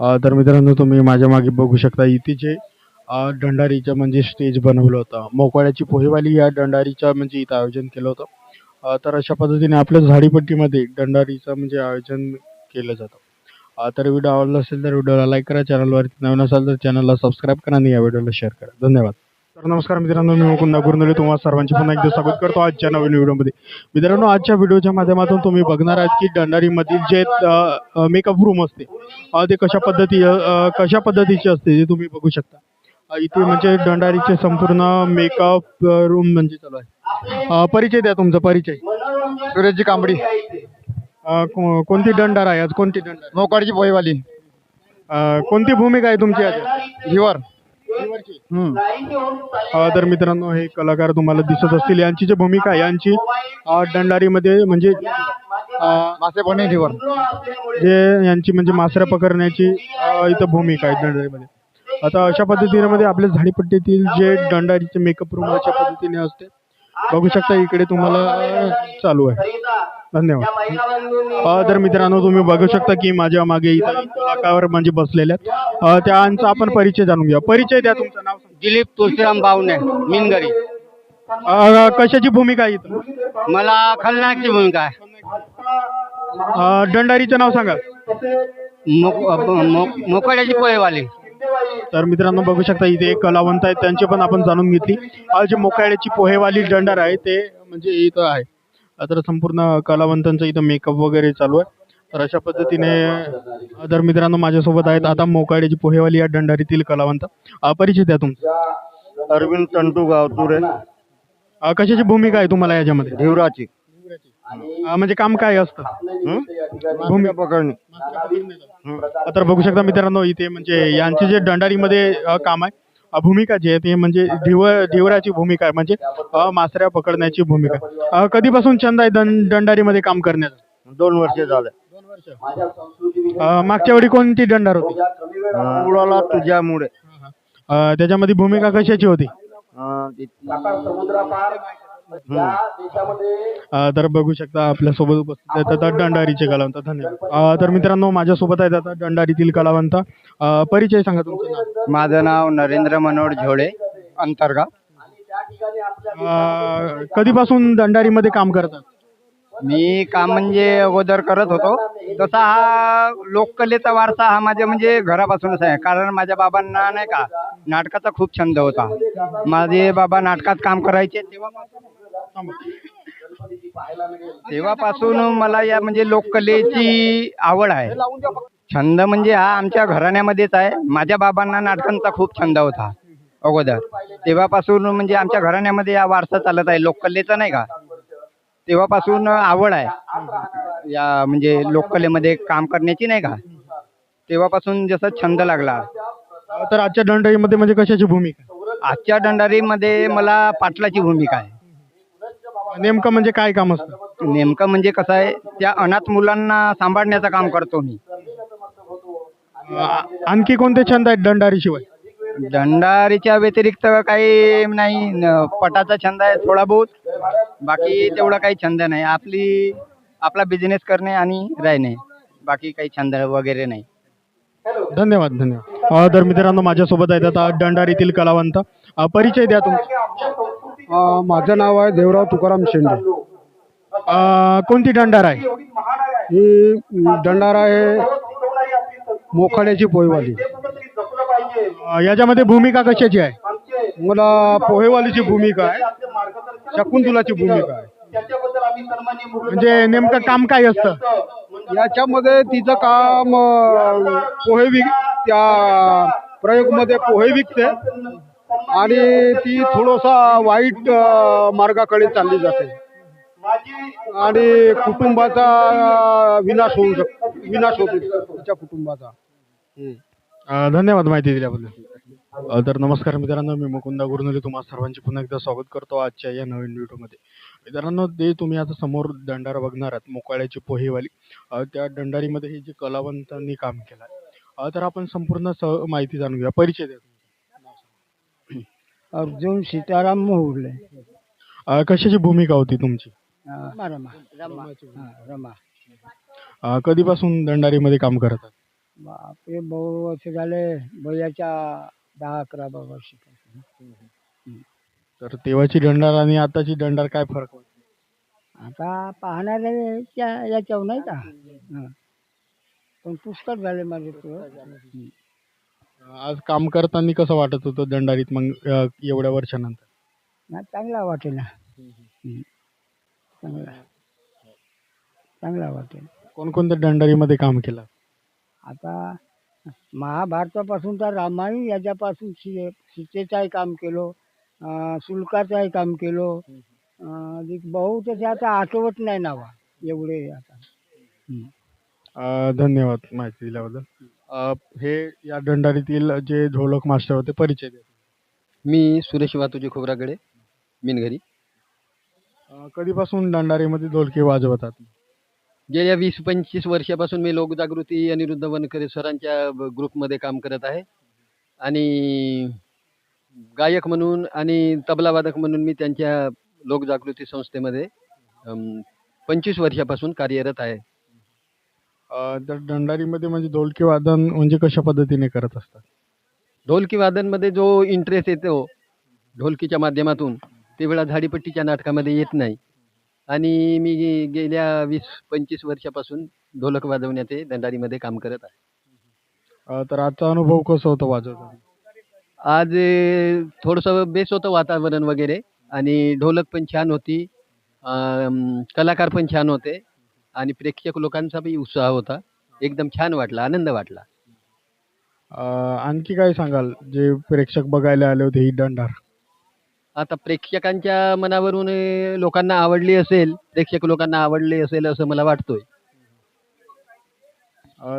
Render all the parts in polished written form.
तर मित्रांनो तुम्ही माझ्या मागे बघू शकता इथे जे दंडारीचं म्हणजे स्टेज बनवलं होतं. मोकळ्याची पोहेवाली या दंडारीचं म्हणजे इथं आयोजन केलं होतं. तर अशा पद्धतीने आपल्या झाडीपट्टीमध्ये दंडारीचं म्हणजे आयोजन केलं जातं. तर व्हिडिओ आवडला असेल तर व्हिडिओला लाईक करा, चॅनलवरती नवीन असाल तर चॅनलला सबस्क्राईब करा आणि या व्हिडिओला शेअर करा. धन्यवाद. तर नमस्कार मित्रांनो, मी मुकुंद गुरनुले तुम्हा सर्वांचे पुन्हा एकदा स्वागत करतो आजच्या नवीन व्हिडिओमध्ये. मित्रांनो आजच्या व्हिडिओच्या माध्यमातून तुम्ही बघणार आहात की दंडारीमधील जे मेकअप रूम असते ते कशा पद्धतीचे असते ते तुम्ही बघू शकता. इथे म्हणजे दंडारीचे संपूर्ण मेकअप रूम म्हणजे चालू आहे. परिचय द्या तुमचा परिचय. सूरजची कांबडी कोणती दंडार आहे आज, कोणती दंडार? मोकाडची पोहेवाली कोणती भूमिका आहे तुमची आज? हिवर. तर मित्रांनो हे कलाकार तुम्हाला दिसत असतील, यांची जी भूमिका आहे यांची दंडारीमध्ये म्हणजे मासे पण हिवर. जे यांची म्हणजे मासऱ्या पकडण्याची इथं भूमिका आहे दंडारीमध्ये. आता अशा पद्धतीने मध्ये आपल्या झाडीपट्टीतील जे दंडारीचे मेकअप रूम अशा पद्धतीने असते बघू शकता. इकडे तुम्हाला चालू आहे. धन्यवाद. तर मित्रांनो तुम्ही बघू शकता की माझ्या मागे इथं कलाकार म्हणजे बसलेले आहेत. त्यांचा आपण परिचय जाणून घ्या. परिचय द्या, तुमचं नाव. दिलीप तुळशीराम बावणे, मिनगरी. कशाची भूमिका आहे इथं? मला खलनायकची भूमिका आहे. दंडारीचं नाव सांगा. मोकळ्याची पोहेवाली. तर मित्रांनो बघू शकता इथे एक कलावंत आहेत, त्यांची पण आपण जाणून घेतली. जे मोकळ्याची पोहेवाली दंडार आहे ते म्हणजे इथं आहे. तर संपूर्ण कलावंतांचं इथं मेकअप वगैरे चालू आहे. तर अशा पद्धतीने तर मित्रांनो माझ्यासोबत आहेत आता मोकाड्याची पोहेवाली या दंडारीतील कलावंत. परिचय द्या तुमचा. अरविंद टंटू गावतुरे. कशाची भूमिका आहे तुम्हाला याच्यामध्ये? हिवराची. म्हणजे काम काय असतं? भूमिका पकडणे. तर बघू शकता मित्रांनो इथे म्हणजे यांचे जे दंडारीमध्ये काम आहे, भूमिका जी आहे ते म्हणजे ढिवराची भूमिका आहे, म्हणजे मासऱ्या पकडण्याची भूमिका. कधीपासून छंद आहे दंडारीमध्ये काम करण्याचा? 2 वर्ष झाले. मागच्या वेळी कोणती दंडार होती? उडाला तुझ्यामुळे. त्याच्यामध्ये भूमिका कशाची होती? तर बघू शकता आपल्या सोबत उपस्थित आहेत दंडारीचे कलावंत. धन्यवाद. तर मित्रांनो माझ्यासोबत आहेत आता दंडारीतील कलावंत. परिचय सांगा तुमचं नाव. माझं नाव नरेंद्र मनोहर झोळे, अंतर्गाव. कधीपासून दंडारीमध्ये काम करतात? मी काम म्हणजे अगोदर करत होतो. तसा हा लोककलेचा वारसा हा माझ्या म्हणजे घरापासूनच आहे. कारण माझ्या बाबांना नाही का नाटकाचा खूप छंद होता. माझे बाबा नाटकात काम करायचे तेव्हापासून मला या म्हणजे लोककलेची आवड आहे. छंद म्हणजे हा आमच्या घराण्यामध्येच आहे. माझ्या बाबांना नाटकांचा खूप छंद होता अगोदर. तेव्हापासून म्हणजे आमच्या घराण्यामध्ये हा वारसा चालत आहे लोककलेचा नाही का. तेव्हापासून आवड आहे या म्हणजे लोककलेमध्ये काम करण्याची नाही का. तेव्हापासून जसा छंद लागला. तर आजच्या दंडारीमध्ये म्हणजे कशाची भूमिका? आजच्या दंडारीमध्ये मला पाटलाची भूमिका आहे. नेमकं म्हणजे काय काम असतं? नेमकं म्हणजे कसं आहे, त्या अनाथ मुलांना सांभाळण्याचं काम करतो मी. आणखी कोणते छंद आहेत दंडारीशिवाय? दंडारीच्या व्यतिरिक्त काही नाही. पटाचा छंद आहे थोडा बहुत. बाकी तेवढा काही छंद नाही. आपला बिझनेस करणे आणि राहणे. बाकी काही छंद वगैरे नाही. धन्यवाद. तर मित्रांनो माझ्यासोबत आहेत आता दंडारीतील कलावंत. परिचय द्या तुमचा. माझं नाव आहे देवराव तुकाराम शेंडे. कोणती दंडार आहे? ही दंडार आहे मोखाड्याची पोहेवाली. याच्यामध्ये भूमिका कशाची आहे? मला पोहेवालीची भूमिका आहे, शकुंतलाची भूमिका आहे. म्हणजे नेमकं काम काय असतं याच्यामध्ये? तिचं काम त्या प्रयोगमध्ये पोहे विकते आणि ती थोडासा वाईट मार्गाकडे चालली जाते आणि कुटुंबाचा विनाश होतो तिच्या कुटुंबाचा. धन्यवाद माहिती दिल्याबद्दल. तर नमस्कार मित्रांनो, मी मुकुंद गुरनुले तुम्हा सर्वांचे पुन्हा एकदा स्वागत करतो आजच्या या नवीन व्हिडिओमध्ये. मित्रांनो ते तुम्ही आता समोर दंडार बघणार आहात मोकाळ्याची पोहेवाली. त्या दंडारीमध्ये हे जे कलावंतांनी काम केलं आहे तर आपण संपूर्ण माहिती जाणून घ्या. परिचय द्या. अर्जुन सीताराम मोहुर्ले. कशाची भूमिका होती तुमची? रमा. कधीपासून दंडारीमध्ये काम करतात? बापरे, बहु वर्ष झाले. वयाच्या 10-11 वर्षापासून. तर तेव्हाची दंडार आणि आताची दंडार काय फरक वाटतो? आता पाहणारे याच्यावर नाही का. हं. पण पुष्कळ झाले माझे तो. आज काम करताना कसं वाटत होतं दंडारीत मग एवढ्या वर्षानंतर? नाही, चांगला वाटेल ना. हं. चांगला चांगला वाटेल. कोणकोणत्या दंडारीमध्ये काम केलं? आता महाभारतापासून तर रामायण याच्यापासून सीतेचाही काम केलं, शुल्काचाही काम केलं. अधिक बहुत असे आता आठवत नाही नावा एवढे आता. हं. धन्यवाद माहिती दिल्याबद्दल. हे या दंडारीतील जे ढोलक मास्टर होते परिचय द्या. मी सुरेश वातुजी खोबरागडे मिनघरी. कधीपासून दंडारीमध्ये ढोलके वाजवतात? गेल्या 20-25 वर्षापासून मी लोकजागृती अनिरुद्ध वनकरे सरांच्या ग्रुपमध्ये काम करत आहे आणि गायक म्हणून आणि तबलावादक म्हणून मी त्यांच्या लोकजागृती संस्थेमध्ये 25 वर्षापासून कार्यरत आहे. तर दंडारीमध्ये म्हणजे ढोलके वादन म्हणजे कशा पद्धतीने करत असतात? ढोलकी वादनमध्ये जो इंटरेस्ट येतो ढोलकीच्या माध्यमातून तेवढा झाडीपट्टीच्या नाटकामध्ये येत नाही आणि मी गेल्या 20-25 वर्षापासून ढोलक वाजवण्याचे दंडारीमध्ये काम करत आहे. तर आजचा अनुभव कसा होता वाजवताना? आज थोडंसं बेस होतं वातावरण वगैरे आणि ढोलक पण छान होती, कलाकार पण छान होते आणि प्रेक्षक लोकांचाही उत्साह होता. एकदम छान वाटला, आनंद वाटला. आणखी काय सांगाल जे प्रेक्षक बघायला आले होते ही दंडार? आता प्रेक्षकांच्या मनावरून लोकांना आवडली असेल, प्रेक्षक लोकांना आवडली असेल असं मला वाटतोय.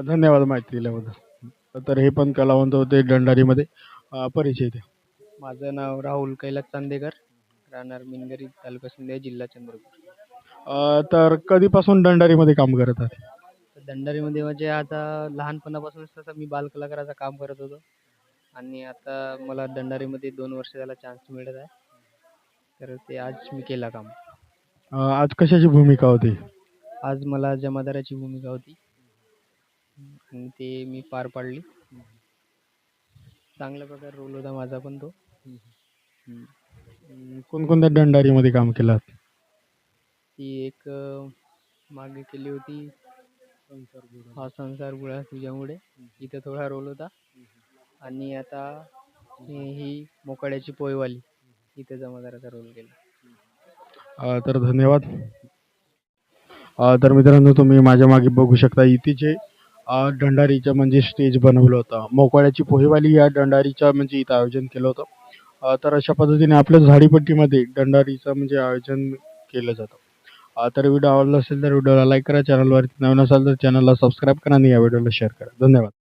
धन्यवाद माहिती दिल्याबद्दल. तर हे पण कलावंत होते दंडारीमध्ये. परिचय द्या. माझं नाव राहुल कैलास चांदेकर, राहणार मिनगरी, तालुका सिंधे, जिल्हा चंद्रपूर. तर कधीपासून दंडारीमध्ये काम करत आहात? दंडारीमध्ये म्हणजे आता लहानपणापासूनच तसं मी बालकलाकाराचं काम करत होतो आणि आता मला दंडारीमध्ये 2 वर्ष झाला चान्स मिळत आहे. तर ते आज मी केला काम. आज कशाची भूमिका होती? आज मला जमादाराची भूमिका होती आणि ते मी पार पाडली. चांगल्या प्रकारे रोल होता माझा पण तो. कोणकोणत्या दंडारीमध्ये काम केलं आहात? ती एक मागे केली होती हा संसार बुळा तुझ्यामुळे, इथं थोडा रोल होता आणि आता ही मोकाड्याची पोयवाली इथे जमादाराचा रोल केला. तर धन्यवाद. तर मित्रांनो तुम्ही माझ्या मागे बघू शकता इथे दंडारीचं म्हणजे स्टेज बनवलं होतं. मोकाड्याची पोहेवाली या दंडारीचं म्हणजे इथं आयोजन केलं होतं. तर अशा पद्धतीने आपल्या झाडीपट्टीमध्ये दंडारीचं म्हणजे आयोजन केलं जातं. तर व्हिडिओ आवडला असेल तर व्हिडिओला लाईक करा, चॅनलवरती नवीन असाल तर चॅनलला सबस्क्राईब करा आणि या व्हिडिओला शेअर करा. धन्यवाद.